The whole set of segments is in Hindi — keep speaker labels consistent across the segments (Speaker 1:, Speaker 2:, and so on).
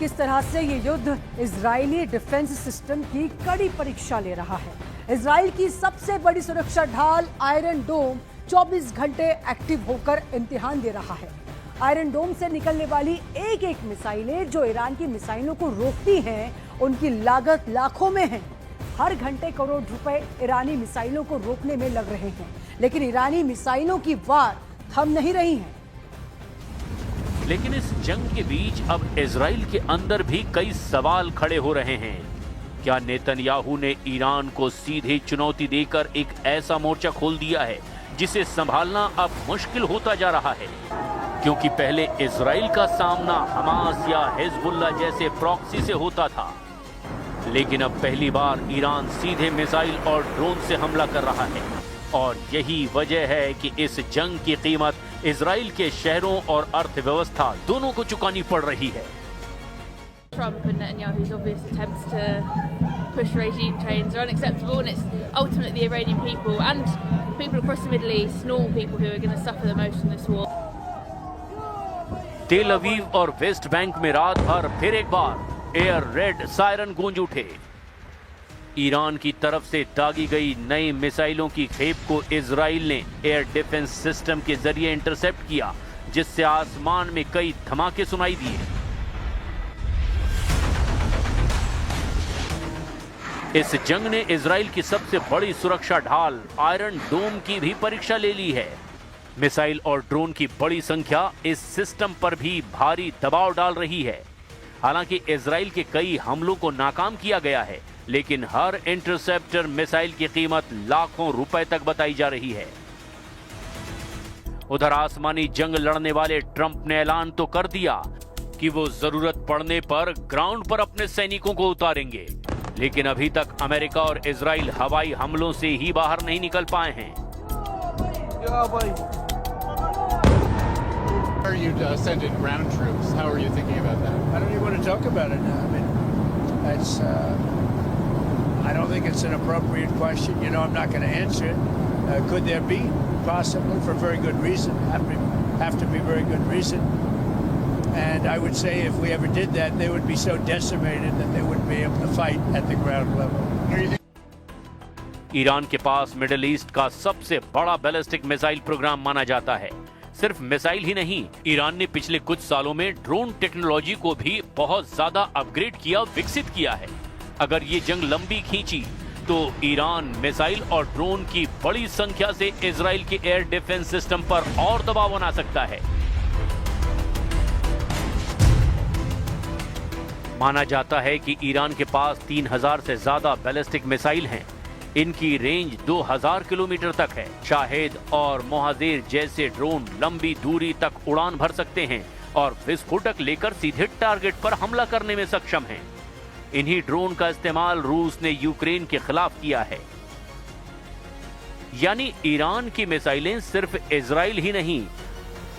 Speaker 1: किस तरह से ये युद्ध इजरायली डिफेंस सिस्टम की कड़ी परीक्षा ले रहा है। इजराइल की सबसे बड़ी सुरक्षा ढाल आयरन डोम 24 घंटे एक्टिव होकर इम्तिहान दे रहा है। आयरन डोम से निकलने वाली एक एक मिसाइलें जो ईरान की मिसाइलों को रोकती हैं, उनकी लागत लाखों में है। हर घंटे करोड़ रुपए ईरानी मिसाइलों को रोकने में लग रहे हैं, लेकिन ईरानी मिसाइलों की वार थम नहीं रही है।
Speaker 2: लेकिन इस जंग के बीच अब इजराइल के अंदर भी कई सवाल खड़े हो रहे हैं। क्या नेतन्याहू ने ईरान को सीधे चुनौती देकर एक ऐसा मोर्चा खोल दिया है जिसे संभालना अब मुश्किल होता जा रहा है? क्योंकि पहले इजराइल का सामना हमास या हिजबुल्लाह जैसे प्रॉक्सी से होता था, लेकिन अब पहली बार ईरान सीधे मिसाइल और ड्रोन से हमला कर रहा है। और यही वजह है कि इस जंग की कीमत इजराइल के शहरों और अर्थव्यवस्था दोनों को चुकानी पड़ रही है।
Speaker 3: Trump and Netanyahu's obvious attempts to push regime change are unacceptable, and it's ultimately the Iranian people and people across the Middle East, normal people, who are going to suffer the most in this war.
Speaker 2: तेल अवीव और वेस्ट बैंक में रात भर फिर एक बार एयर रेड सायरन गूंज उठे। ईरान की तरफ से दागी गई नई मिसाइलों की खेप को इजराइल ने एयर डिफेंस सिस्टम के जरिए इंटरसेप्ट किया, जिससे आसमान में कई धमाके सुनाई दिए। इस जंग ने इजराइल की सबसे बड़ी सुरक्षा ढाल आयरन डोम की भी परीक्षा ले ली है। मिसाइल और ड्रोन की बड़ी संख्या इस सिस्टम पर भी भारी दबाव डाल रही है। हालांकि इजराइल के कई हमलों को नाकाम किया गया है, लेकिन हर इंटरसेप्टर मिसाइल की कीमत लाखों रुपए तक बताई जा रही है। उधर आसमानी जंग लड़ने वाले ट्रंप ने ऐलान तो कर दिया कि वो जरूरत पड़ने पर ग्राउंड पर अपने सैनिकों को उतारेंगे, लेकिन अभी तक अमेरिका और इजराइल हवाई हमलों से ही बाहर नहीं निकल पाए हैं।
Speaker 4: You sending ground troops. How are you thinking about that?
Speaker 5: I don't even want to talk about it now. I mean, that's. I don't think it's an appropriate question. You know, I'm not going to answer it. Could there be? Possibly, for very good reason. Have to be very good reason. And I would say if we ever did that, they would be so decimated that they wouldn't be able to fight at the ground level.
Speaker 2: Iran के पास मिडिल ईस्ट का सबसे बड़ा बैलिस्टिक मिसाइल प्रोग्राम माना जाता है। सिर्फ मिसाइल ही नहीं, ईरान ने पिछले कुछ सालों में ड्रोन टेक्नोलॉजी को भी बहुत ज्यादा अपग्रेड किया, विकसित किया है। अगर ये जंग लंबी खींची तो ईरान मिसाइल और ड्रोन की बड़ी संख्या से इजराइल के एयर डिफेंस सिस्टम पर और दबाव बना सकता है। माना जाता है कि ईरान के पास 3000 से ज्यादा बैलिस्टिक मिसाइल हैं। इनकी रेंज 2000 किलोमीटर तक है। शाहिद और मोहाजेर जैसे ड्रोन लंबी दूरी तक उड़ान भर सकते हैं और विस्फोटक लेकर सीधे टारगेट पर हमला करने में सक्षम हैं। इन्हीं ड्रोन का इस्तेमाल रूस ने यूक्रेन के खिलाफ किया है। यानी ईरान की मिसाइलें सिर्फ इजराइल ही नहीं,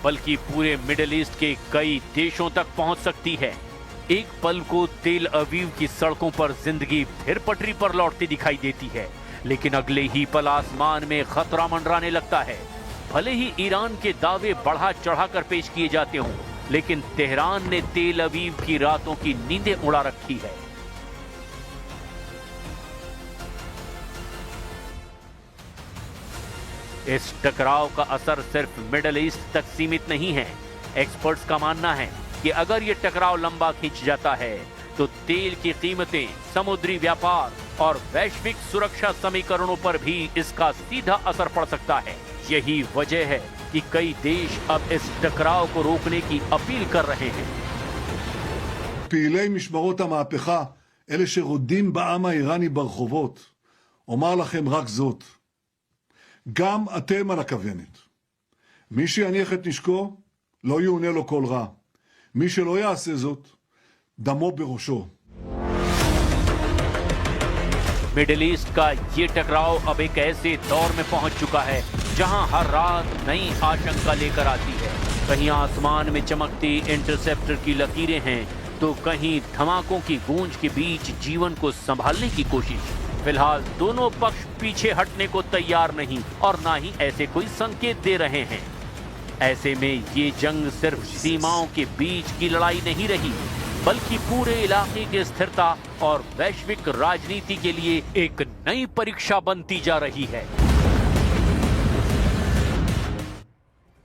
Speaker 2: बल्कि पूरे मिडिल ईस्ट के कई देशों तक पहुंच सकती है। एक पल को तेल अवीव की सड़कों पर जिंदगी फिर पटरी पर लौटती दिखाई देती है, लेकिन अगले ही पल आसमान में खतरा मंडराने लगता है। भले ही ईरान के दावे बढ़ा चढ़ाकर पेश किए जाते हों, लेकिन तेहरान ने तेल अवीव की रातों की नींदें उड़ा रखी है। इस टकराव का असर सिर्फ मिडिल ईस्ट तक सीमित नहीं है। एक्सपर्ट्स का मानना है कि अगर ये टकराव लंबा खिंच जाता है तो तेल की कीमतें, समुद्री व्यापार और वैश्विक सुरक्षा समीकरणों पर भी इसका सीधा असर पड़ सकता है। यही वजह है कि कई देश अब इस टकराव को रोकने की अपील कर रहे हैं।
Speaker 6: פעילי משמרות המהפכה, אלה שרודים בעם האיראני ברחובות, אומר לכם רק זאת: גם אתם על הכוונת. מי שיניח את נשקו, לא יאונה לו כל רע. מי שלא יעשה זאת, दमो बेहोशो।
Speaker 2: मिडिल ईस्ट का ये टकराव अब एक ऐसे दौर में पहुंच चुका है जहां हर रात नई आशंका लेकर आती है। कहीं आसमान में चमकती इंटरसेप्टर की लकीरें हैं, तो कहीं धमाकों की गूंज के बीच जीवन को संभालने की कोशिश। फिलहाल दोनों पक्ष पीछे हटने को तैयार नहीं और ना ही ऐसे कोई संकेत दे रहे हैं। ऐसे में ये जंग सिर्फ सीमाओं के बीच की लड़ाई नहीं रही, बल्कि पूरे इलाके की स्थिरता और वैश्विक राजनीति के लिए एक नई परीक्षा बनती जा रही है।